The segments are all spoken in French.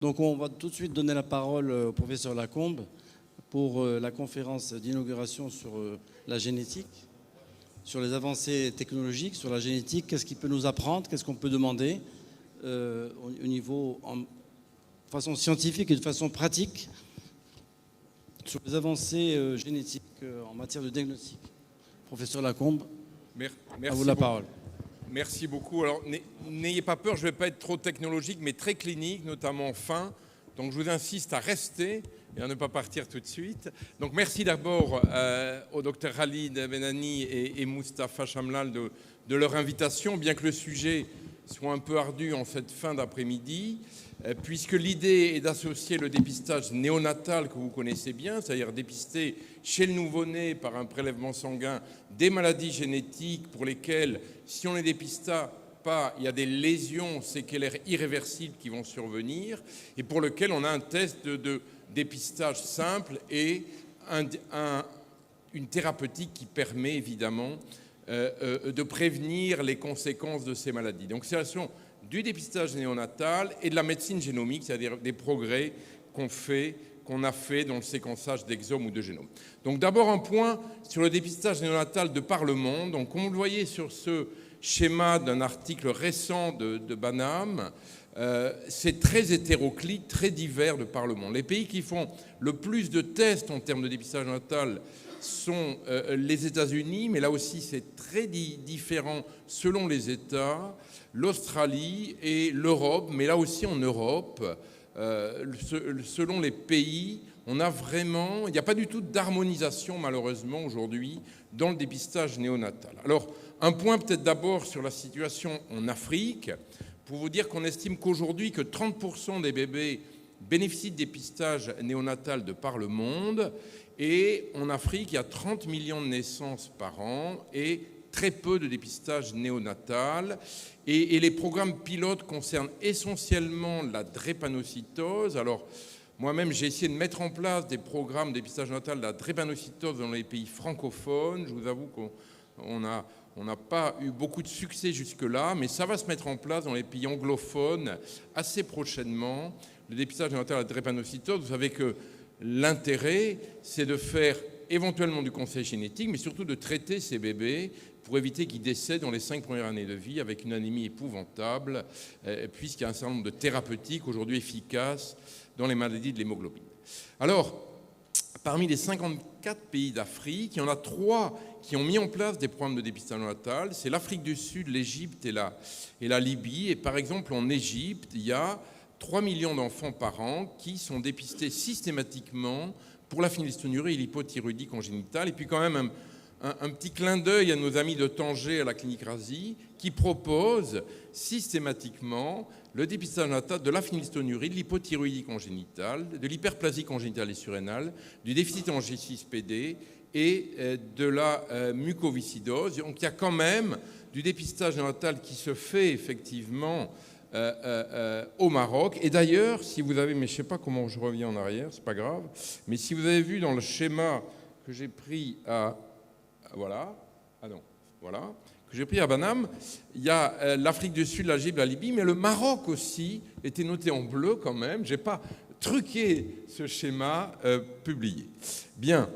Donc on va tout de suite donner la parole au professeur Lacombe pour la conférence d'inauguration sur la génétique, sur les avancées technologiques, sur la génétique, qu'est-ce qu'il peut nous apprendre, qu'est-ce qu'on peut demander au niveau, de façon scientifique et de façon pratique, sur les avancées génétiques en matière de diagnostic. Professeur Lacombe, à vous la parole. Merci beaucoup. Alors, n'ayez pas peur, je ne vais pas être trop technologique, mais très clinique, notamment fin. Donc, je vous insiste à rester et à ne pas partir tout de suite. Donc, merci d'abord au docteur Khalid Benani et Moustapha Chamlal de leur invitation, bien que le sujet soit un peu ardu en cette fin d'après-midi, puisque l'idée est d'associer le dépistage néonatal que vous connaissez bien, c'est-à-dire dépister chez le nouveau-né par un prélèvement sanguin des maladies génétiques pour lesquelles, si on ne les dépiste pas, il y a des lésions séquelaires irréversibles qui vont survenir et pour lesquelles on a un test de dépistage simple et une thérapeutique qui permet évidemment de prévenir les conséquences de ces maladies. Donc, c'est la question du dépistage néonatal et de la médecine génomique, c'est-à-dire des progrès qu'on a fait dans le séquençage d'exomes ou de génomes. Donc d'abord un point sur le dépistage néonatal de par le monde. Donc comme vous le voyez sur ce schéma d'un article récent de Banham, c'est très hétéroclite, très divers de par le monde. Les pays qui font le plus de tests en termes de dépistage néonatal sont les États-Unis, mais là aussi c'est très différent selon les États, l'Australie et l'Europe, mais là aussi en Europe, selon les pays, il n'y a pas du tout d'harmonisation malheureusement aujourd'hui dans le dépistage néonatal. Alors, un point peut-être d'abord sur la situation en Afrique, pour vous dire qu'on estime qu'aujourd'hui que 30% des bébés bénéficient de dépistage néonatal de par le monde, et en Afrique, il y a 30 millions de naissances par an et très peu de dépistage néonatal. Et les programmes pilotes concernent essentiellement la drépanocytose. Alors, moi-même, j'ai essayé de mettre en place des programmes de dépistage néonatal de la drépanocytose dans les pays francophones. Je vous avoue qu'on n'a pas eu beaucoup de succès jusque-là, mais ça va se mettre en place dans les pays anglophones assez prochainement. Le dépistage néonatal de la drépanocytose, vous savez que l'intérêt, c'est de faire éventuellement du conseil génétique, mais surtout de traiter ces bébés pour éviter qu'ils décèdent dans les 5 premières années de vie avec une anémie épouvantable, puisqu'il y a un certain nombre de thérapeutiques aujourd'hui efficaces dans les maladies de l'hémoglobine. Alors, parmi les 54 pays d'Afrique, il y en a 3 qui ont mis en place des programmes de dépistage néonatal. C'est l'Afrique du Sud, l'Égypte et la Libye. Et par exemple, en Égypte, il y a 3 millions d'enfants par an qui sont dépistés systématiquement pour la phénylsténurie et l'hypothyroïdie congénitale. Et puis quand même un petit clin d'œil à nos amis de Tanger à la clinique Razi qui proposent systématiquement le dépistage néonatal de la phénylsténurie, de l'hypothyroïdie congénitale, de l'hyperplasie congénitale et surrénale, du déficit en G6PD et de la mucoviscidose. Donc il y a quand même du dépistage néonatal qui se fait effectivement au Maroc. Et d'ailleurs, si vous avez, mais je ne sais pas comment je reviens en arrière, c'est pas grave, mais si vous avez vu dans le schéma que j'ai pris que j'ai pris à Banham, il y a l'Afrique du Sud, l'Égypte, la Libye, mais le Maroc aussi était noté en bleu quand même. Je n'ai pas truqué ce schéma publié. Bien.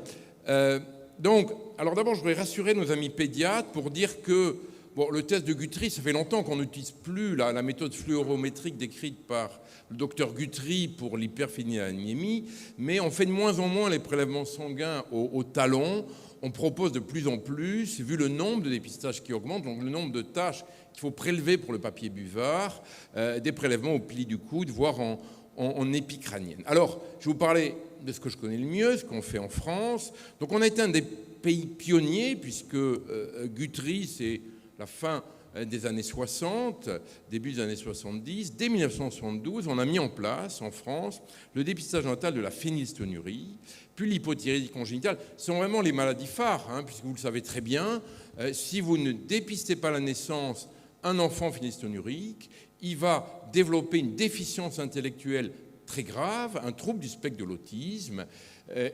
Donc, alors d'abord, je voudrais rassurer nos amis pédiatres pour dire que le test de Guthrie, ça fait longtemps qu'on n'utilise plus la méthode fluorométrique décrite par le docteur Guthrie pour l'hyperphénylanémie, mais on fait de moins en moins les prélèvements sanguins au talon. On propose de plus en plus, vu le nombre de dépistages qui augmente, donc le nombre de tâches qu'il faut prélever pour le papier buvard, des prélèvements au pli du coude, voire en épicrânienne. Alors, je vais vous parler de ce que je connais le mieux, ce qu'on fait en France. Donc, on a été un des pays pionniers, puisque Guthrie, c'est la fin des années 60, début des années 70. Dès 1972, on a mis en place en France le dépistage néonatal de la phénylsténurie, puis l'hypothyroïdie congénitale. Ce sont vraiment les maladies phares, puisque vous le savez très bien. Si vous ne dépistez pas à la naissance un enfant phénylsténurique, il va développer une déficience intellectuelle très grave, un trouble du spectre de l'autisme,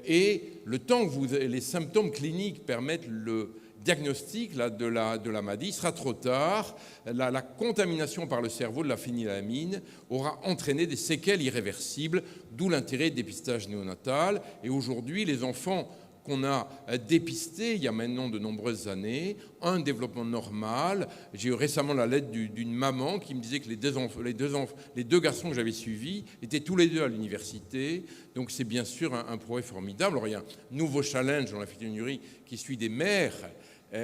et le temps que les symptômes cliniques permettent le diagnostic là, de la maladie. Il sera trop tard. La contamination par le cerveau de la phénylalamine aura entraîné des séquelles irréversibles, d'où l'intérêt du dépistage néonatal. Et aujourd'hui, les enfants qu'on a dépistés il y a maintenant de nombreuses années, un développement normal. J'ai eu récemment la lettre d'une maman qui me disait que les deux garçons que j'avais suivis étaient tous les deux à l'université. Donc c'est bien sûr un progrès formidable. Alors il y a un nouveau challenge dans la phénylurémie qui suit des mères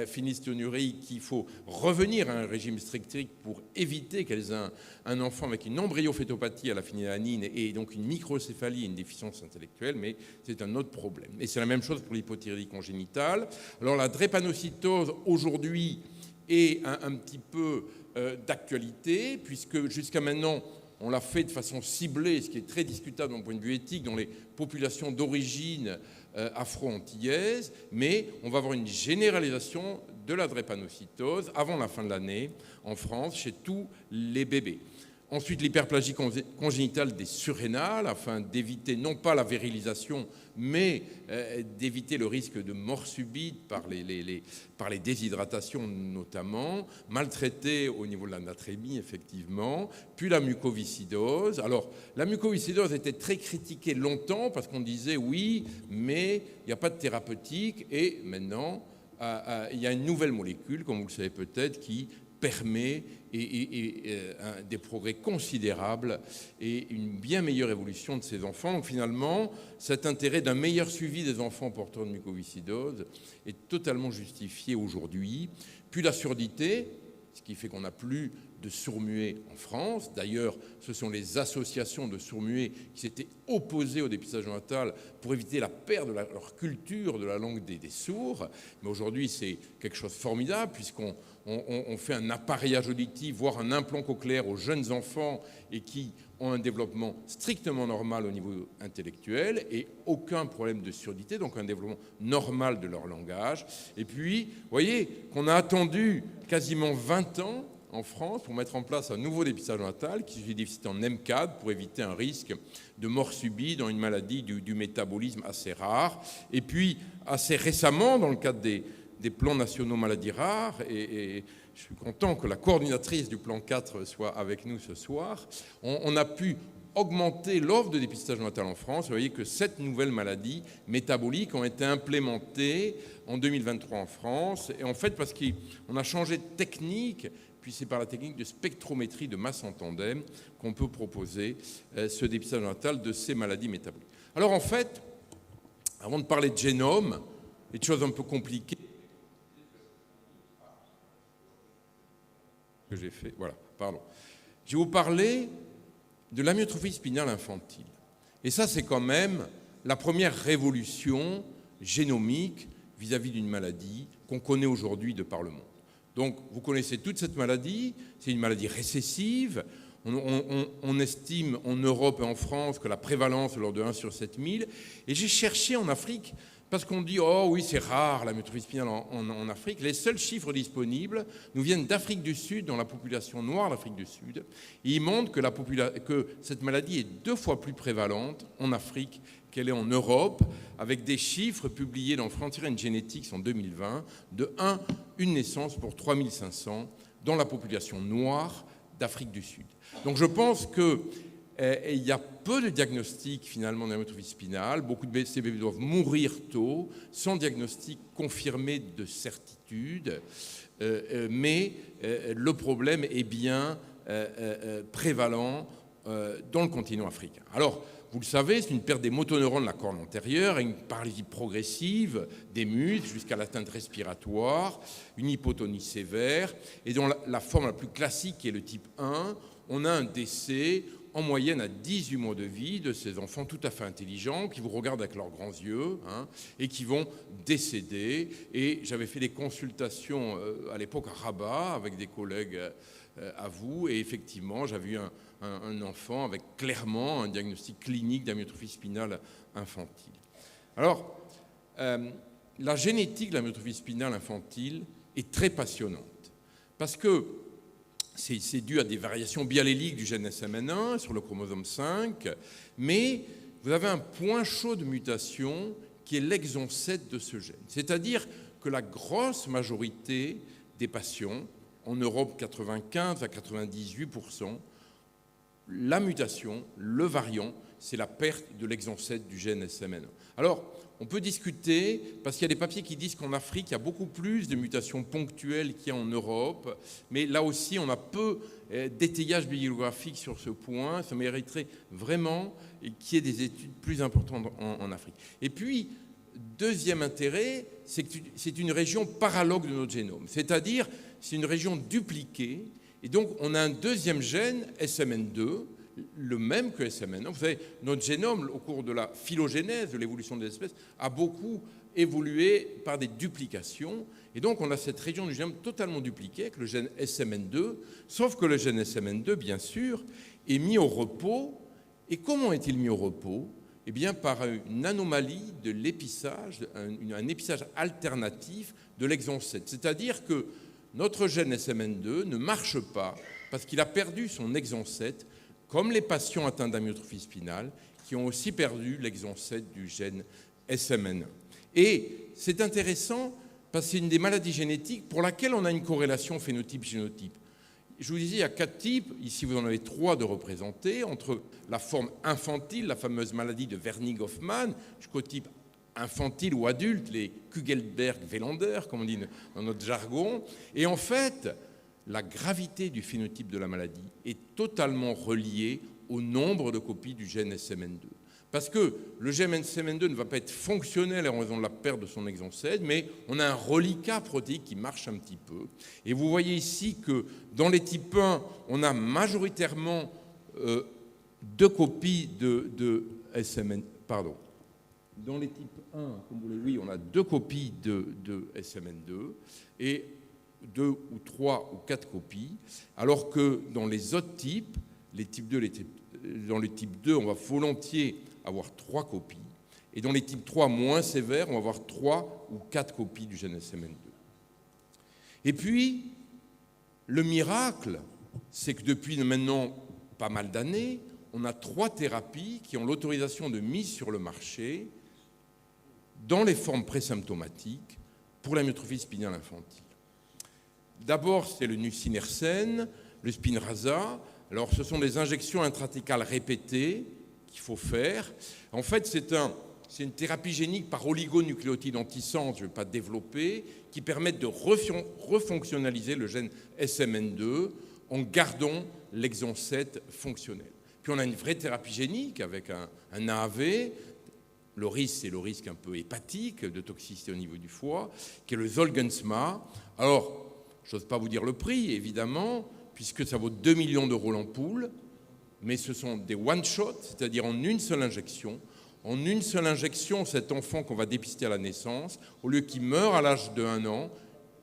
phénylcytonurie qu'il faut revenir à un régime strict pour éviter qu'elles aient un enfant avec une embryophétopathie à la phénylalanine et donc une microcéphalie et une déficience intellectuelle, mais c'est un autre problème. Et c'est la même chose pour l'hypothyroïdie congénitale. Alors la drépanocytose aujourd'hui est un petit peu d'actualité, puisque jusqu'à maintenant, on l'a fait de façon ciblée, ce qui est très discutable d'un point de vue éthique, dans les populations d'origine afro-antillaise, mais on va avoir une généralisation de la drépanocytose avant la fin de l'année en France chez tous les bébés. Ensuite, l'hyperplasie congénitale des surrénales, afin d'éviter non pas la virilisation, mais d'éviter le risque de mort subite par les déshydratations notamment, maltraitée au niveau de la natrémie, effectivement, puis la mucoviscidose. Alors, la mucoviscidose était très critiquée longtemps parce qu'on disait oui, mais il n'y a pas de thérapeutique, et maintenant, il y a une nouvelle molécule, comme vous le savez peut-être, qui permet des progrès considérables et une bien meilleure évolution de ces enfants. Donc finalement, cet intérêt d'un meilleur suivi des enfants porteurs de mucoviscidose est totalement justifié aujourd'hui. Puis la surdité, ce qui fait qu'on n'a plus de sourds-muets en France. D'ailleurs, ce sont les associations de sourds-muets qui s'étaient opposées au dépistage néonatal pour éviter la perte de leur culture de la langue des sourds. Mais aujourd'hui, c'est quelque chose de formidable, puisqu'on fait un appareillage auditif, voire un implant cochléaire aux jeunes enfants et qui ont un développement strictement normal au niveau intellectuel et aucun problème de surdité, donc un développement normal de leur langage. Et puis, vous voyez qu'on a attendu quasiment 20 ans en France pour mettre en place un nouveau dépistage néonatal qui se déficit en M4 pour éviter un risque de mort subite dans une maladie du métabolisme assez rare. Et puis, assez récemment, dans le cadre des plans nationaux maladies rares, et je suis content que la coordinatrice du plan 4 soit avec nous ce soir, on a pu augmenter l'offre de dépistage néonatal en France. Vous voyez que 7 nouvelles maladies métaboliques ont été implémentées en 2023 en France, et en fait parce qu'on a changé de technique, puis c'est par la technique de spectrométrie de masse en tandem qu'on peut proposer ce dépistage néonatal de ces maladies métaboliques. Alors en fait, avant de parler de génome et de choses un peu compliquées, que j'ai fait, voilà, pardon. Je vais vous parler de l'amyotrophie spinale infantile. Et ça, c'est quand même la première révolution génomique vis-à-vis d'une maladie qu'on connaît aujourd'hui de par le monde. Donc, vous connaissez toute cette maladie, c'est une maladie récessive. On estime en Europe et en France que la prévalence est de 1 sur 7000. Et j'ai cherché en Afrique, parce qu'on dit « Oh oui, c'est rare l'amyotrophie spinale en Afrique ». Les seuls chiffres disponibles nous viennent d'Afrique du Sud, dans la population noire d'Afrique du Sud. Et ils montrent que cette maladie est 2 fois plus prévalente en Afrique qu'elle est en Europe, avec des chiffres publiés dans Frontier and Genetics en 2020, de une naissance pour 3500 dans la population noire d'Afrique du Sud. Donc je pense qu'il y a peu de diagnostics finalement d'amyotrophie spinale. Beaucoup de ces bébés doivent mourir tôt, sans diagnostic confirmé de certitude, mais le problème est bien prévalent dans le continent africain. Alors, vous le savez, c'est une perte des motoneurones de la corne antérieure, une paralysie progressive des muscles jusqu'à l'atteinte respiratoire, une hypotonie sévère, et dans la forme la plus classique, qui est le type 1, on a un décès en moyenne à 18 mois de vie de ces enfants tout à fait intelligents qui vous regardent avec leurs grands yeux et qui vont décéder. Et j'avais fait des consultations à l'époque à Rabat avec des collègues à vous, et effectivement, j'avais eu un enfant avec clairement un diagnostic clinique d'amyotrophie spinale infantile. Alors, la génétique de l'amyotrophie spinale infantile est très passionnante parce que c'est dû à des variations bialléliques du gène SMN1 sur le chromosome 5, mais vous avez un point chaud de mutation qui est l'exon 7 de ce gène. C'est-à-dire que que la grosse majorité des patients, en Europe 95 à 98%, la mutation, le variant, c'est la perte de l'exon 7 du gène SMN1. Alors, on peut discuter, parce qu'il y a des papiers qui disent qu'en Afrique, il y a beaucoup plus de mutations ponctuelles qu'il y a en Europe, mais là aussi, on a peu d'étayage bibliographique sur ce point. Ça mériterait vraiment qu'il y ait des études plus importantes en Afrique. Et puis, deuxième intérêt, c'est que c'est une région paralogue de notre génome, c'est-à-dire c'est une région dupliquée, et donc on a un deuxième gène, SMN2, le même que SMN1. Vous savez, notre génome, au cours de la phylogénèse, de l'évolution des espèces, a beaucoup évolué par des duplications. Et donc, on a cette région du génome totalement dupliquée avec le gène SMN2, sauf que le gène SMN2, bien sûr, est mis au repos. Et comment est-il mis au repos ? Eh bien, par une anomalie de l'épissage, un épissage alternatif de l'exon 7. C'est-à-dire que notre gène SMN2 ne marche pas parce qu'il a perdu son exon 7, comme les patients atteints d'amyotrophie spinale, qui ont aussi perdu l'exon 7 du gène SMN1. Et c'est intéressant parce que c'est une des maladies génétiques pour laquelle on a une corrélation phénotype-génotype. Je vous disais, il y a 4 types, ici vous en avez 3 de représentés, entre la forme infantile, la fameuse maladie de Wernig-Hoffmann, jusqu'au type infantile ou adulte, les Kugelberg-Welander, comme on dit dans notre jargon. Et en fait, la gravité du phénotype de la maladie est totalement reliée au nombre de copies du gène SMN2. Parce que le gène SMN2 ne va pas être fonctionnel en raison de la perte de son exon 7, mais on a un reliquat protéique qui marche un petit peu. Et vous voyez ici que dans les types 1, on a majoritairement 2 copies de SMN. Pardon. Dans les types 1, comme vous le voyez, on a 2 copies de SMN2 et 2 ou 3 ou 4 copies, alors que dans les autres types, les types 2, dans les types 2, on va volontiers avoir 3 copies, et dans les types 3 moins sévères, on va avoir 3 ou 4 copies du gène SMN2. Et puis, le miracle, c'est que depuis maintenant pas mal d'années, on a 3 thérapies qui ont l'autorisation de mise sur le marché dans les formes présymptomatiques pour l'amyotrophie spinale infantile. D'abord, c'est le nusinersen, le Spinraza. Alors, ce sont des injections intrathécales répétées qu'il faut faire. En fait, c'est une thérapie génique par oligonucléotide antisens, je ne vais pas développer, qui permettent de refonctionnaliser le gène SMN2 en gardant l'exon 7 fonctionnel. Puis on a une vraie thérapie génique avec un AAV. Le risque, c'est le risque un peu hépatique de toxicité au niveau du foie, qui est le Zolgensma. Alors, je n'ose pas vous dire le prix, évidemment, puisque ça vaut 2 millions d'euros l'ampoule, mais ce sont des one-shot, c'est-à-dire en une seule injection. En une seule injection, cet enfant qu'on va dépister à la naissance, au lieu qu'il meure à l'âge de 1 an,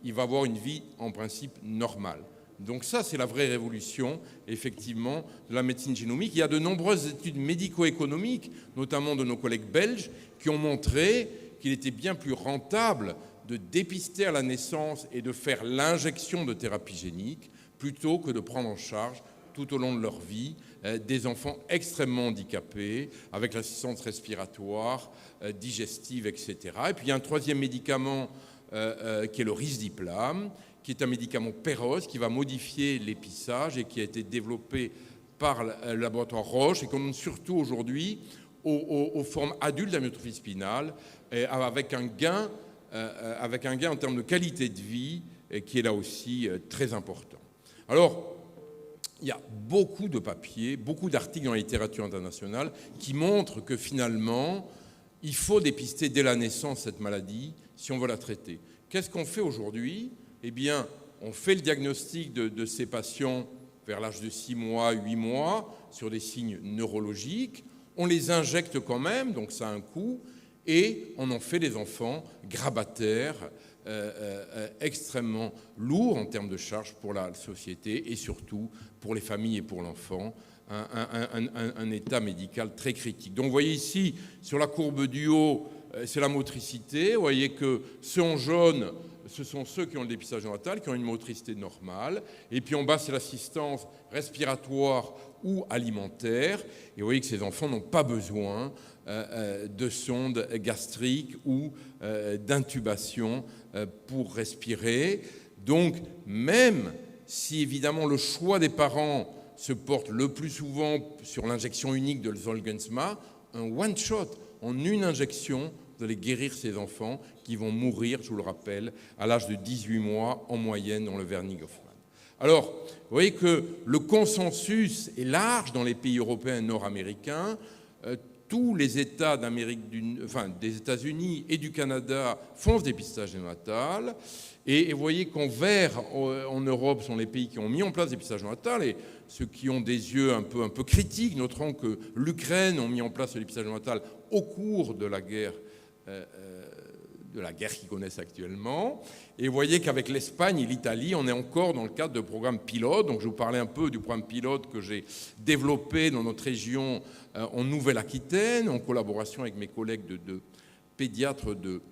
il va avoir une vie en principe normale. Donc ça, c'est la vraie révolution, effectivement, de la médecine génomique. Il y a de nombreuses études médico-économiques, notamment de nos collègues belges, qui ont montré qu'il était bien plus rentable de dépister à la naissance et de faire l'injection de thérapie génique plutôt que de prendre en charge tout au long de leur vie des enfants extrêmement handicapés, avec l'assistance respiratoire, digestive, etc. Et puis il y a un 3e médicament qui est le Risdiplam, qui est un médicament Péros, qui va modifier l'épissage et qui a été développé par le laboratoire Roche et qu'on donne surtout aujourd'hui aux formes adultes d'amyotrophie spinale, avec un gain en termes de qualité de vie qui est là aussi très important. Alors, il y a beaucoup de papiers, beaucoup d'articles dans la littérature internationale qui montrent que finalement, il faut dépister dès la naissance cette maladie si on veut la traiter. Qu'est-ce qu'on fait aujourd'hui ? Eh bien, on fait le diagnostic de ces patients vers l'âge de 6 mois, 8 mois, sur des signes neurologiques. On les injecte quand même, donc ça a un coût, et on en fait des enfants grabataires, extrêmement lourds en termes de charges pour la société et surtout pour les familles et pour l'enfant, un état médical très critique. Donc vous voyez ici, sur la courbe du haut, c'est la motricité. Vous voyez que ceux en jaune ce sont ceux qui ont le dépistage néonatal, qui ont une motricité normale. Et puis en bas, c'est l'assistance respiratoire ou alimentaire. Et vous voyez que ces enfants n'ont pas besoin de sondes gastriques ou d'intubation pour respirer. Donc, même si évidemment le choix des parents se porte le plus souvent sur l'injection unique de Zolgensma, un one-shot, en une injection, vous allez guérir ces enfants qui vont mourir, je vous le rappelle, à l'âge de 18 mois en moyenne dans le Wernicke-Hoffmann. Alors, vous voyez que le consensus est large dans les pays européens et nord-américains. Tous les États des États-Unis et du Canada font ce dépistage néonatal. Et vous voyez qu'en vert, en Europe, sont les pays qui ont mis en place le dépistage néonatal. Et ceux qui ont des yeux un peu critiques noteront que l'Ukraine a mis en place le dépistage néonatal au cours de la guerre qu'ils connaissent actuellement. Et vous voyez qu'avec l'Espagne et l'Italie, on est encore dans le cadre de programmes pilotes. Donc je vous parlais un peu du programme pilote que j'ai développé dans notre région en Nouvelle-Aquitaine, en collaboration avec mes collègues de pédiatres de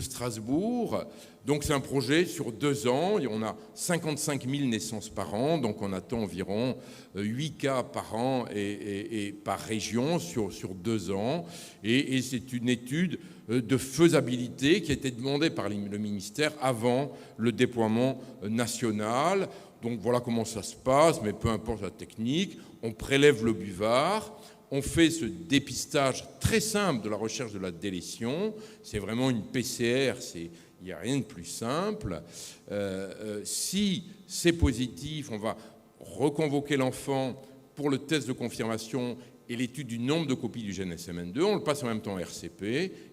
Strasbourg. Donc c'est un projet sur 2 ans, et on a 55 000 naissances par an, donc on attend environ 8 cas par an et par région sur 2 ans. Et c'est une étude de faisabilité qui a été demandée par le ministère avant le déploiement national. Donc voilà comment ça se passe, mais peu importe la technique, on prélève le buvard. On fait ce dépistage très simple de la recherche de la délétion. C'est vraiment une PCR, il n'y a rien de plus simple. Si c'est positif, on va reconvoquer l'enfant pour le test de confirmation et l'étude du nombre de copies du gène SMN2. On le passe en même temps en RCP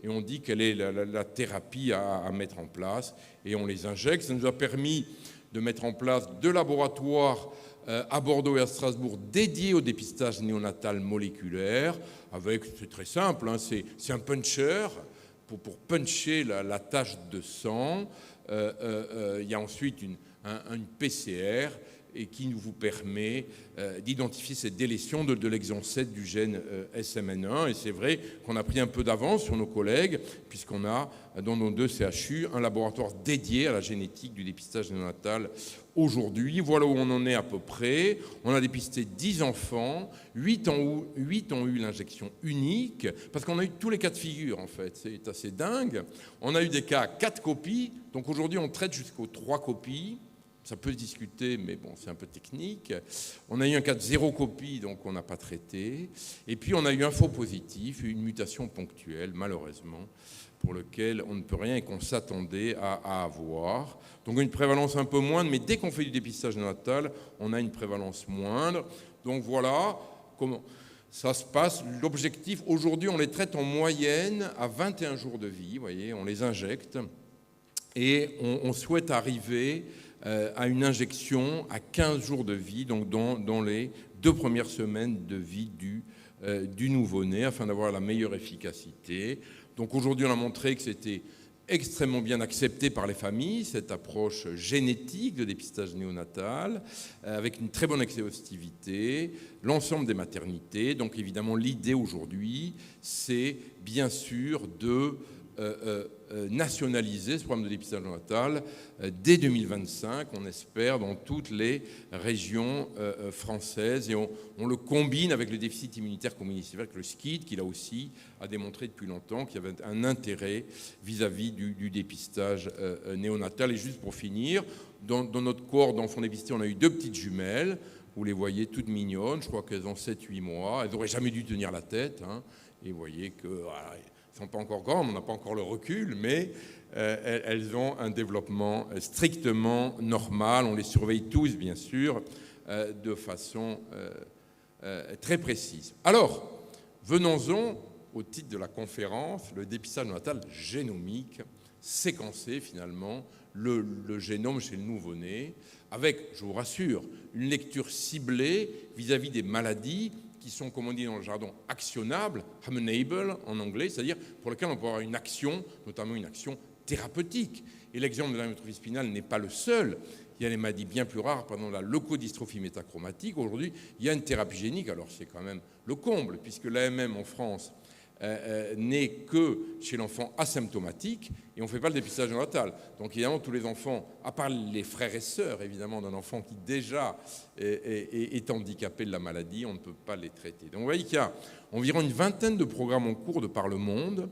et on dit quelle est la thérapie à mettre en place et on les injecte. Ça nous a permis de mettre en place 2 laboratoires à Bordeaux et à Strasbourg dédiés au dépistage néonatal moléculaire. C'est très simple, hein, c'est un puncher pour puncher la tache de sang. Il y a ensuite une PCR et qui vous permet d'identifier cette délétion de l'exon 7 du gène SMN1. Et c'est vrai qu'on a pris un peu d'avance sur nos collègues, puisqu'on a dans nos 2 CHU un laboratoire dédié à la génétique du dépistage néonatal aujourd'hui. Voilà où on en est à peu près. On a dépisté 10 enfants, 8 ont eu l'injection unique, parce qu'on a eu tous les cas de figure, en fait. C'est assez dingue. On a eu des cas à 4 copies, donc aujourd'hui on traite jusqu'aux 3 copies. Ça peut se discuter, mais bon, c'est un peu technique. On a eu un cas de 0 copie, donc on n'a pas traité. Et puis on a eu un faux positif, une mutation ponctuelle, malheureusement, pour lequel on ne peut rien et qu'on s'attendait à avoir. Donc une prévalence un peu moindre, mais dès qu'on fait du dépistage néonatal, on a une prévalence moindre. Donc voilà comment ça se passe. L'objectif, aujourd'hui, on les traite en moyenne à 21 jours de vie, vous voyez, on les injecte. Et on souhaite arriver à une injection à 15 jours de vie, donc dans les 2 premières semaines de vie du nouveau-né, afin d'avoir la meilleure efficacité. Donc aujourd'hui, on a montré que c'était extrêmement bien accepté par les familles, cette approche génétique de dépistage néonatal, avec une très bonne exhaustivité, l'ensemble des maternités. Donc évidemment, l'idée aujourd'hui, c'est bien sûr de nationaliser ce programme de dépistage néonatal dès 2025, on espère, dans toutes les régions françaises. Et on le combine avec le déficit immunitaire communautaire, avec le SCID, qui là aussi a démontré depuis longtemps qu'il y avait un intérêt vis-à-vis du dépistage néonatal. Et juste pour finir, dans notre cohorte d'enfants dépistés, on a eu 2 petites jumelles. Vous les voyez toutes mignonnes, je crois qu'elles ont 7-8 mois. Elles n'auraient jamais dû tenir la tête. Hein. Et vous voyez que... Voilà, elles ne sont pas encore grandes, on n'a pas encore le recul, mais elles ont un développement strictement normal. On les surveille tous, bien sûr, de façon très précise. Alors, venons-en au titre de la conférence, le dépistage néonatal génomique, séquencer finalement le génome chez le nouveau-né, avec, je vous rassure, une lecture ciblée vis-à-vis des maladies qui sont, comme on dit dans le jargon, actionnables, amenable en anglais, c'est-à-dire pour lesquelles on peut avoir une action, notamment une action thérapeutique. Et l'exemple de l'amyotrophie spinale n'est pas le seul. Il y a des maladies bien plus rares, par exemple la leucodystrophie métachromatique. Aujourd'hui, il y a une thérapie génique, alors c'est quand même le comble, puisque l'AMM en France n'est que chez l'enfant asymptomatique et on ne fait pas le dépistage néonatal. Donc évidemment, tous les enfants, à part les frères et sœurs évidemment d'un enfant qui déjà est handicapé de la maladie, on ne peut pas les traiter. Donc vous voyez qu'il y a environ une vingtaine de programmes en cours de par le monde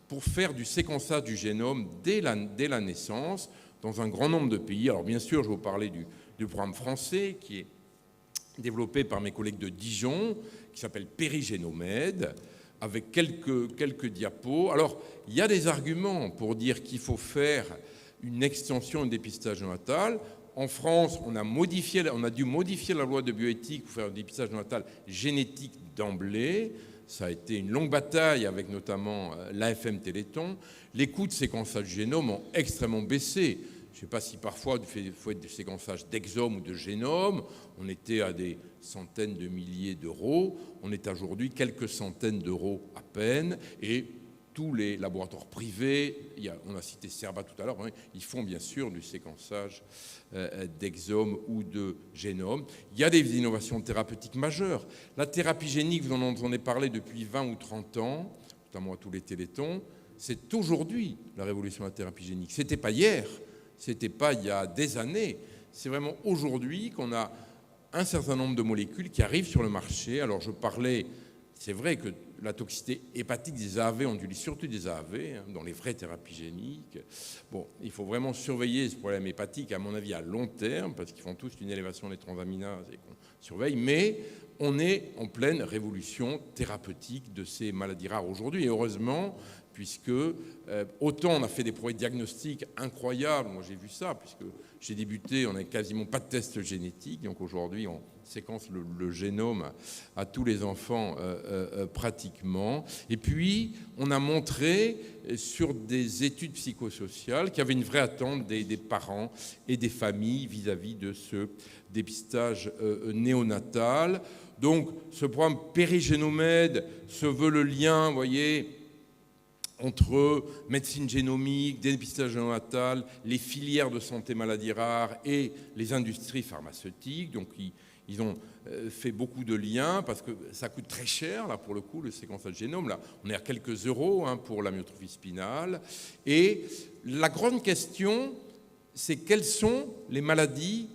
pour faire du séquençage du génome dès la naissance dans un grand nombre de pays. Alors bien sûr, je vais vous parler du programme français qui est développé par mes collègues de Dijon, qui s'appelle Périgénomède, avec quelques diapos. Alors, il y a des arguments pour dire qu'il faut faire une extension du dépistage néonatal. En France, on a dû modifier la loi de bioéthique pour faire un dépistage néonatal génétique d'emblée. Ça a été une longue bataille avec notamment l'AFM Téléthon. Les coûts de séquençage du génome ont extrêmement baissé. Je ne sais pas si parfois il faut être du séquençage d'exome ou de génome. On était à des centaines de milliers d'euros. On est aujourd'hui quelques centaines d'euros à peine. Et tous les laboratoires privés, on a cité Cerba tout à l'heure, ils font bien sûr du séquençage d'exome ou de génome. Il y a des innovations thérapeutiques majeures. La thérapie génique, vous en entendez parler depuis 20 ou 30 ans, notamment à tous les téléthons. C'est aujourd'hui la révolution de la thérapie génique. Ce n'était pas hier. Ce n'était pas il y a des années. C'est vraiment aujourd'hui qu'on a un certain nombre de molécules qui arrivent sur le marché. Alors je parlais, c'est vrai que la toxicité hépatique des AAV, on utilise surtout des AAV dans les vraies thérapies géniques. Bon, il faut vraiment surveiller ce problème hépatique, à mon avis, à long terme, parce qu'ils font tous une élévation des transaminases et qu'on surveille. Mais on est en pleine révolution thérapeutique de ces maladies rares aujourd'hui. Et heureusement, puisque autant on a fait des progrès diagnostiques incroyables, moi j'ai vu ça, puisque j'ai débuté, on n'avait quasiment pas de tests génétiques, donc aujourd'hui on séquence le génome à tous les enfants pratiquement. Et puis on a montré sur des études psychosociales qu'il y avait une vraie attente des parents et des familles vis-à-vis de ce dépistage néonatal. Donc ce programme Périgénomède se veut le lien, vous voyez, entre médecine génomique, dépistage néonatal, les filières de santé maladies rares et les industries pharmaceutiques. Donc ils ont fait beaucoup de liens parce que ça coûte très cher, là pour le coup, le séquençage de génome. Là, on est à quelques euros pour l'amyotrophie spinale. Et la grande question, c'est quelles sont les maladies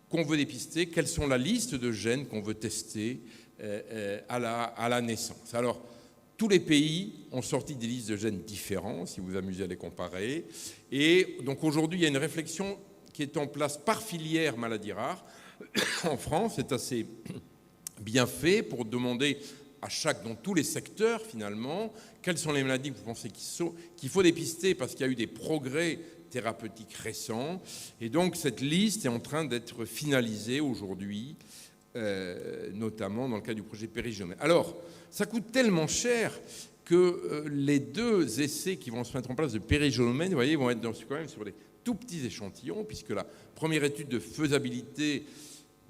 qu'on veut dépister, quelles sont la liste de gènes qu'on veut tester à la naissance. Alors, tous les pays ont sorti des listes de gènes différents, si vous vous amusez à les comparer. Et donc aujourd'hui, il y a une réflexion qui est en place par filière maladies rares. En France, c'est assez bien fait pour demander dans tous les secteurs finalement, quelles sont les maladies que vous pensez qu'il faut dépister parce qu'il y a eu des progrès thérapeutiques récents. Et donc cette liste est en train d'être finalisée aujourd'hui, notamment dans le cadre du projet Périgénomède. Alors, ça coûte tellement cher que les 2 essais qui vont se mettre en place de Périgénomède, vous voyez, vont être quand même sur des tout petits échantillons, puisque la première étude de faisabilité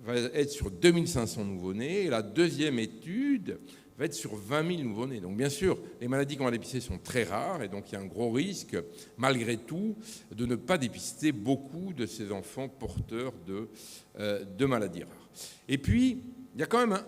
va être sur 2500 nouveau-nés, et la deuxième étude va être sur 20 000 nouveau-nés. Donc bien sûr, les maladies qu'on va dépister sont très rares, et donc il y a un gros risque, malgré tout, de ne pas dépister beaucoup de ces enfants porteurs de maladies rares. Et puis, il y a quand même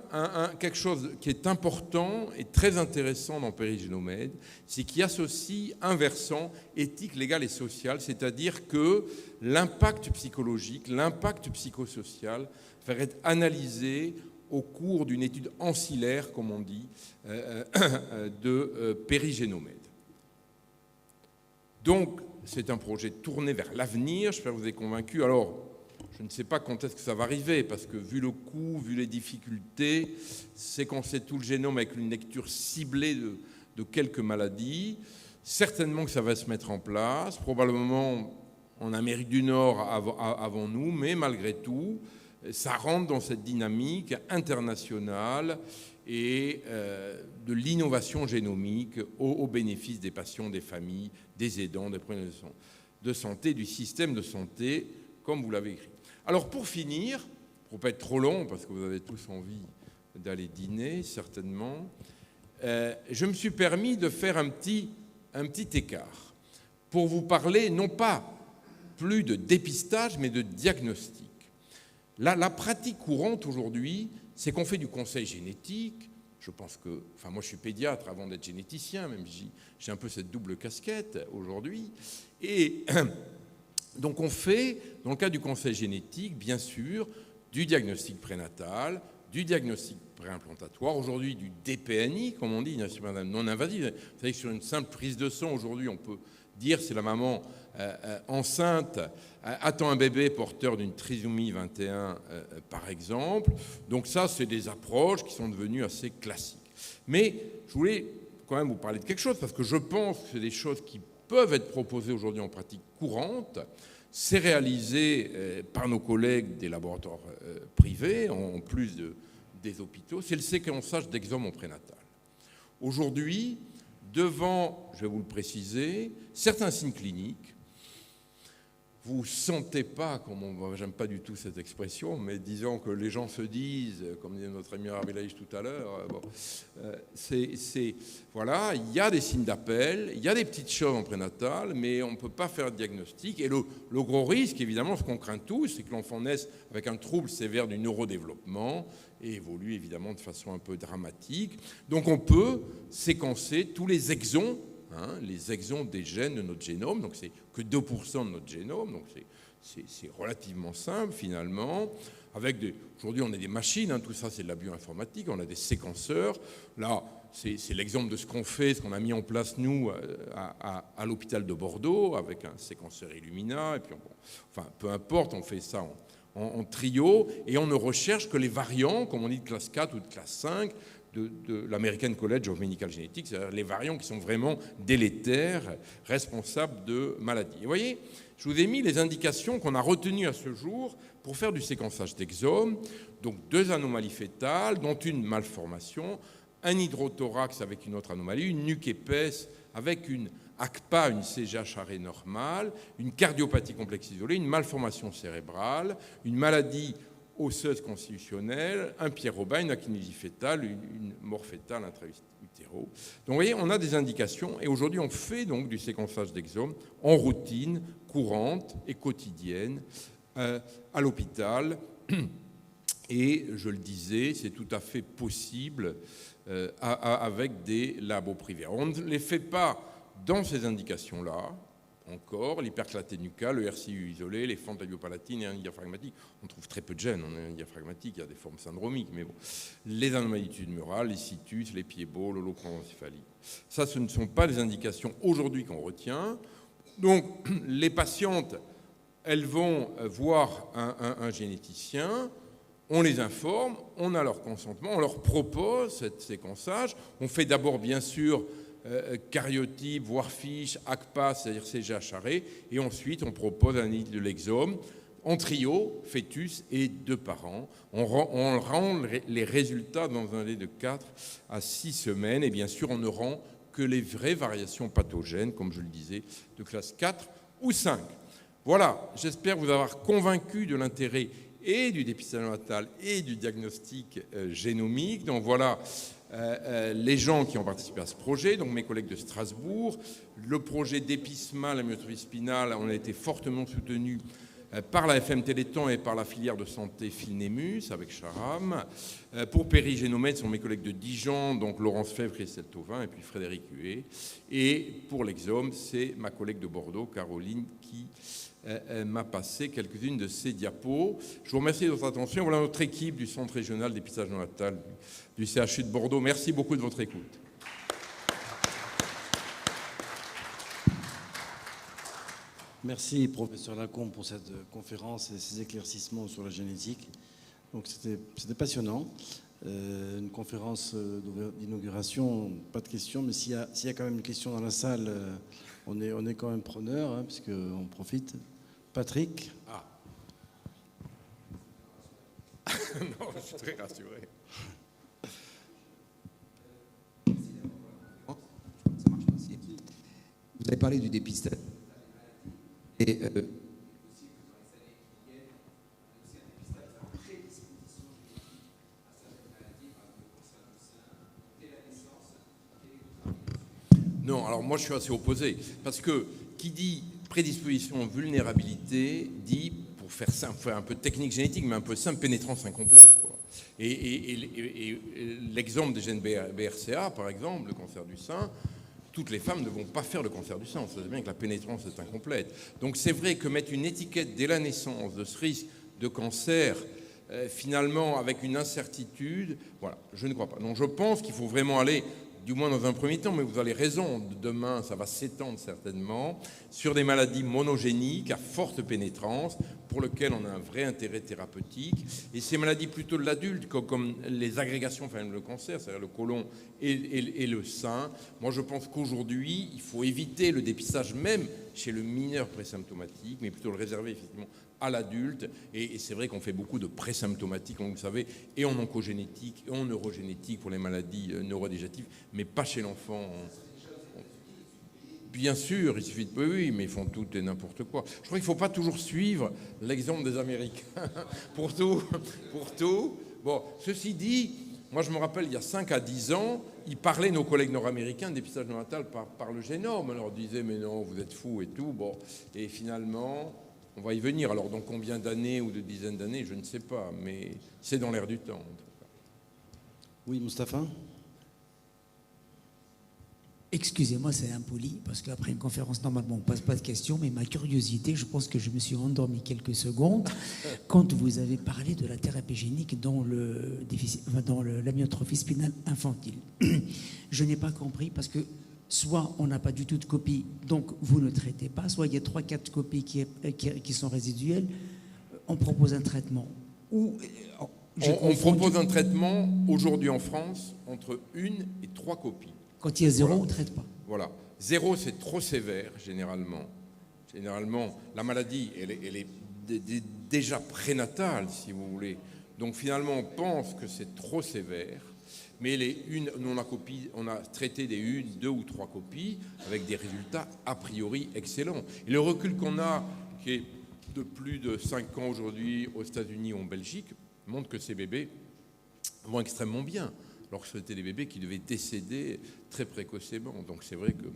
quelque chose qui est important et très intéressant dans Périgénomède, c'est qu'il associe un versant éthique, légal et social, c'est-à-dire que l'impact psychologique, l'impact psychosocial va être analysé au cours d'une étude ancillaire, comme on dit, de Périgénomède. Donc, c'est un projet tourné vers l'avenir, j'espère que vous êtes convaincus. Alors, je ne sais pas quand est-ce que ça va arriver, parce que vu le coût, vu les difficultés, séquencer tout le génome avec une lecture ciblée de quelques maladies, certainement que ça va se mettre en place, probablement en Amérique du Nord avant nous, mais malgré tout, ça rentre dans cette dynamique internationale et de l'innovation génomique au bénéfice des patients, des familles, des aidants, des professionnels de santé, du système de santé, comme vous l'avez écrit. Alors pour finir, pour ne pas être trop long, parce que vous avez tous envie d'aller dîner, certainement, je me suis permis de faire un petit écart pour vous parler, non pas plus de dépistage, mais de diagnostic. La pratique courante aujourd'hui, c'est qu'on fait du conseil génétique. je pense que, enfin moi je suis pédiatre avant d'être généticien, même si j'ai un peu cette double casquette aujourd'hui. Et donc on fait, dans le cas du conseil génétique, bien sûr, du diagnostic prénatal, du diagnostic préimplantatoire, aujourd'hui du DPNI, comme on dit, non invasif. Vous savez que sur une simple prise de sang, aujourd'hui, on peut dire si la maman enceinte attend un bébé porteur d'une trisomie 21, par exemple. Donc ça, c'est des approches qui sont devenues assez classiques. Mais je voulais quand même vous parler de quelque chose, parce que je pense que c'est des choses qui peuvent être proposées aujourd'hui en pratique courante. C'est réalisé par nos collègues des laboratoires privés, en plus des hôpitaux. C'est le séquençage d'exomes en prénatal. Aujourd'hui, devant, je vais vous le préciser, certains signes cliniques, vous ne sentez pas, j'aime pas du tout cette expression, mais disons que les gens se disent, comme disait notre ami Arbelaïch tout à l'heure, voilà, il y a des signes d'appel, il y a des petites choses en prénatal, mais on ne peut pas faire de diagnostic. Et le gros risque, évidemment, ce qu'on craint tous, c'est que l'enfant naisse avec un trouble sévère du neurodéveloppement et évolue évidemment de façon un peu dramatique. Donc on peut séquencer tous les exons, les exons des gènes de notre génome, donc c'est que 2% de notre génome, donc c'est relativement simple finalement. Aujourd'hui on a des machines, tout ça c'est de la bioinformatique, on a des séquenceurs. Là c'est l'exemple de ce qu'on fait, ce qu'on a mis en place nous à l'hôpital de Bordeaux avec un séquenceur Illumina, et puis peu importe, on fait ça en trio, et on ne recherche que les variants, comme on dit, de classe 4 ou de classe 5, de l'American College of Medical Genetics, c'est-à-dire les variants qui sont vraiment délétères, responsables de maladies. Et vous voyez, je vous ai mis les indications qu'on a retenues à ce jour pour faire du séquençage d'exomes, donc 2 anomalies fœtales, dont une malformation, un hydrothorax avec une autre anomalie, une nuque épaisse avec une ACPA, une CGH arrêt normale, une cardiopathie complexe isolée, une malformation cérébrale, une maladie osseuse constitutionnelle, un Pierre-Robin, une akinésie fœtale, une mort fœtale intra-utéro. Donc vous voyez, on a des indications et aujourd'hui on fait donc du séquençage d'exomes en routine, courante et quotidienne à l'hôpital. Et je le disais, c'est tout à fait possible avec des labos privés. On ne les fait pas dans ces indications-là, encore, l'hyperclatée nucale, le RCU isolé, les fentes labiopalatines et un diaphragmatique. On trouve très peu de gènes en un diaphragmatique, il y a des formes syndromiques, mais bon. Les anomalies tumorales, les situs, les pieds-beaux, l'holoproencéphalie. Ça, ce ne sont pas des indications aujourd'hui qu'on retient. Donc, les patientes, elles vont voir un généticien, on les informe, on a leur consentement, on leur propose cette séquençage. On fait d'abord, bien sûr, cariotype, voire fiche, ACPA, c'est-à-dire CGH arrêt, et ensuite on propose un analyse de l'exome en trio, fœtus et 2 parents. On rend les résultats dans un délai de 4 à 6 semaines, et bien sûr on ne rend que les vraies variations pathogènes, comme je le disais, de classe 4 ou 5. Voilà, j'espère vous avoir convaincu de l'intérêt et du dépistage néonatal et du diagnostic génomique. Donc voilà les gens qui ont participé à ce projet, donc mes collègues de Strasbourg. Le projet d'EPISMA, la myotrophie spinale, on a été fortement soutenu par la FM Téléthon et par la filière de santé Filnemus avec Charam. Pour Périgénomètre, ce sont mes collègues de Dijon, donc Laurence Fèvre, Christelle Tauvin et puis Frédéric Huet. Et pour l'exome, c'est ma collègue de Bordeaux, Caroline, qui m'a passé quelques-unes de ces diapos. Je vous remercie de votre attention. Voilà notre équipe du Centre régional d'épistage néonatal du CHU de Bordeaux. Merci beaucoup de votre écoute. Merci, professeur Lacombe, pour cette conférence et ces éclaircissements sur la génétique. Donc c'était passionnant. Une conférence d'inauguration, pas de questions, mais s'il y a quand même une question dans la salle, on est quand même preneur, puisqu'on profite. Patrick. Non, je suis très rassuré. Ça marche pas. Vous avez parlé du dépistage. Et non, alors moi je suis assez opposé, parce que qui dit prédisposition, vulnérabilité, dit, pour faire simple, faire un peu de technique génétique, mais un peu simple, pénétrance incomplète, quoi. Et l'exemple des gènes BRCA, par exemple, le cancer du sein, toutes les femmes ne vont pas faire le cancer du sein. On sait bien que la pénétrance est incomplète. Donc c'est vrai que mettre une étiquette dès la naissance de ce risque de cancer, finalement avec une incertitude, voilà, je ne crois pas. Donc je pense qu'il faut vraiment aller, du moins dans un premier temps, mais vous avez raison, demain ça va s'étendre certainement, sur des maladies monogéniques à forte pénétrance, pour lesquelles on a un vrai intérêt thérapeutique. Et ces maladies plutôt de l'adulte, comme les agrégations, enfin le cancer, c'est-à-dire le côlon et le sein, moi je pense qu'aujourd'hui, il faut éviter le dépistage même chez le mineur présymptomatique, mais plutôt le réserver effectivement à l'adulte. Et c'est vrai qu'on fait beaucoup de présymptomatiques, comme vous le savez, et en oncogénétique, et en neurogénétique pour les maladies neurodégénératives, mais pas chez l'enfant. Bien sûr, il suffit de... Oui, mais ils font tout et n'importe quoi. Je crois qu'il ne faut pas toujours suivre l'exemple des Américains pour tout. Bon, ceci dit, moi je me rappelle, il y a 5 à 10 ans, ils parlaient, nos collègues nord-américains, de dépistage néonatal par le génome. On leur disait, mais non, vous êtes fous et tout. Bon, et finalement... On va y venir. Alors, dans combien d'années ou de dizaines d'années, je ne sais pas, mais c'est dans l'air du temps. Oui, Mustapha ? Excusez-moi, c'est impoli, parce qu'après une conférence, normalement, on ne passe pas de questions, mais ma curiosité, je pense que je me suis endormi quelques secondes quand vous avez parlé de la thérapie génique dans l'amyotrophie spinale infantile. Je n'ai pas compris, parce que soit on n'a pas du tout de copie, donc vous ne traitez pas, soit il y a 3-4 copies qui sont résiduelles, on propose un traitement. On propose un traitement, aujourd'hui en France, entre 1 et 3 copies. Quand il y a 0, on ne traite pas. Voilà. 0, c'est trop sévère, généralement. Généralement, la maladie, elle est déjà prénatale, si vous voulez. Donc finalement, on pense que c'est trop sévère. Mais nous on a traité des 1, 2 ou 3 copies avec des résultats a priori excellents. Et le recul qu'on a, qui est de plus de 5 ans aujourd'hui aux États-Unis ou en Belgique, montre que ces bébés vont extrêmement bien, alors que c'était des bébés qui devaient décéder très précocement. Donc c'est vrai que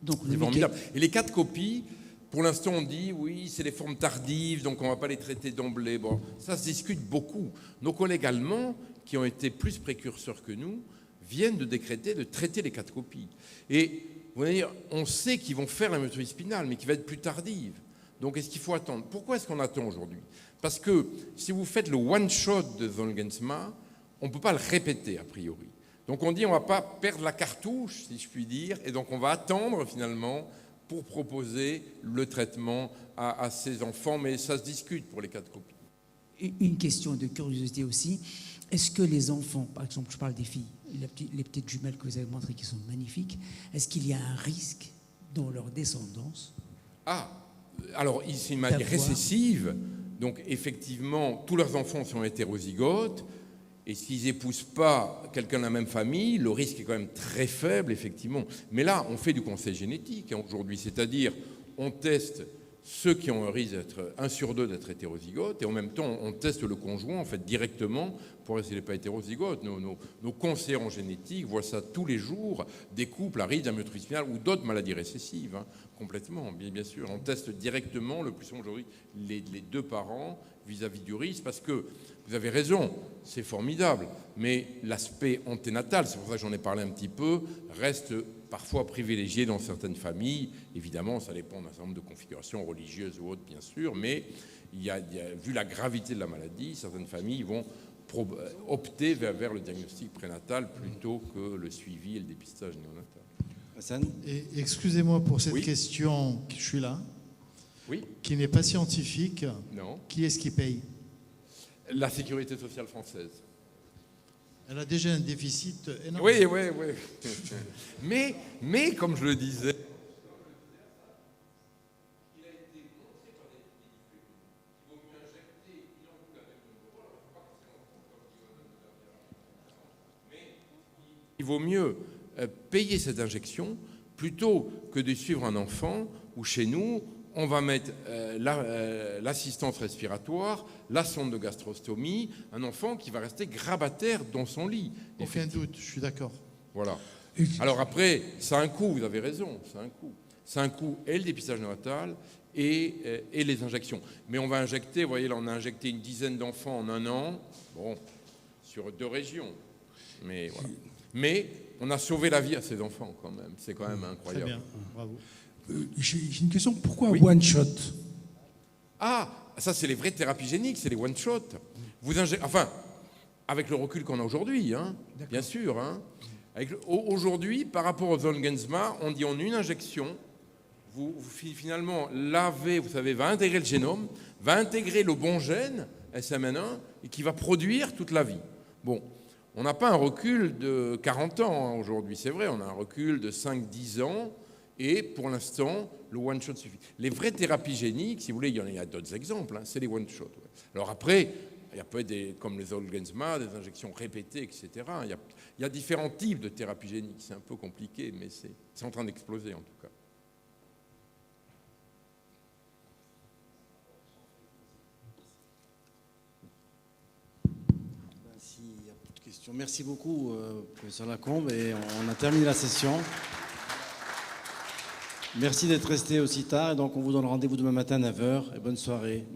c'est formidable. Et les 4 copies, pour l'instant on dit oui, c'est des formes tardives, donc on ne va pas les traiter d'emblée. Bon, ça se discute beaucoup. Nos collègues allemands, qui ont été plus précurseurs que nous, viennent de décréter de traiter les 4 copies. Et vous allez dire, on sait qu'ils vont faire la myotrophie spinale, mais qui va être plus tardive. Donc est-ce qu'il faut attendre ? Pourquoi est-ce qu'on attend aujourd'hui ? Parce que si vous faites le one-shot de Zolgensma, on ne peut pas le répéter a priori. Donc on dit on ne va pas perdre la cartouche, si je puis dire, et donc on va attendre finalement pour proposer le traitement à ces enfants, mais ça se discute pour les 4 copies. Une question de curiosité aussi. Est-ce que les enfants, par exemple, je parle des filles, les petites jumelles que vous avez montrées qui sont magnifiques, est-ce qu'il y a un risque dans leur descendance ? Alors, c'est une maladie récessive, donc effectivement, tous leurs enfants sont hétérozygotes, et s'ils n'épousent pas quelqu'un de la même famille, le risque est quand même très faible, effectivement. Mais là, on fait du conseil génétique aujourd'hui, c'est-à-dire on teste ceux qui ont un risque d'être 1 sur 2 d'être hétérozygotes, et en même temps, on teste le conjoint en fait directement pour voir s'il n'est pas hétérozygote. Nos conseillers en génétique voient ça tous les jours, des couples à risque d'amyotrophie spinale ou d'autres maladies récessives, complètement, bien sûr. On teste directement, le plus souvent aujourd'hui, les 2 parents vis-à-vis du risque, parce que vous avez raison, c'est formidable, mais l'aspect anténatal, c'est pour ça que j'en ai parlé un petit peu, reste parfois privilégié dans certaines familles. Évidemment, ça dépend d'un certain nombre de configurations religieuses ou autres, bien sûr, mais vu la gravité de la maladie, certaines familles vont opter vers le diagnostic prénatal plutôt que le suivi et le dépistage néonatal. Hassan ? Et excusez-moi pour cette question, je suis là, qui n'est pas scientifique. Non. Qui est-ce qui paye ? La sécurité sociale française. Elle a déjà un déficit énorme. Oui. Mais comme je le disais, il vaut mieux payer cette injection plutôt que de suivre un enfant où chez nous, on va mettre l'assistance respiratoire, la sonde de gastrostomie, un enfant qui va rester grabataire dans son lit. Aucun doute, je suis d'accord. Voilà. Alors après, ça a un coût, vous avez raison, ça a un coût. Ça a un coût et le dépistage néonatal et les injections. Mais on va injecter, vous voyez là, on a injecté une dizaine d'enfants en 1 an. Bon, sur 2 régions. Mais voilà. Mais on a sauvé la vie à ces enfants quand même. C'est quand même incroyable. Très bien, bravo. J'ai une question. Pourquoi Oui. one shot? Ah, ça c'est les vraies thérapies géniques, c'est les one-shot. Enfin, avec le recul qu'on a aujourd'hui, hein, bien sûr. Hein. Aujourd'hui, par rapport aux Zolgensma, on dit en une injection, vous finalement l'AV, vous savez, va intégrer le génome, va intégrer le bon gène, SMN1, et qui va produire toute la vie. Bon, on n'a pas un recul de 40 ans hein, aujourd'hui, c'est vrai, on a un recul de 5-10 ans, et pour l'instant, le one-shot suffit. Les vraies thérapies géniques, si vous voulez, il y a d'autres exemples, hein, c'est les one-shots. Ouais. Alors après, il y a peut-être comme les Zolgensma, des injections répétées, etc. Il y a différents types de thérapies géniques, c'est un peu compliqué, mais c'est en train d'exploser en tout cas. S'il n'y a plus de questions. Merci beaucoup, professeur Lacombe, et on a terminé la session. Merci d'être resté aussi tard, et donc on vous donne rendez-vous demain matin à 9h, et bonne soirée.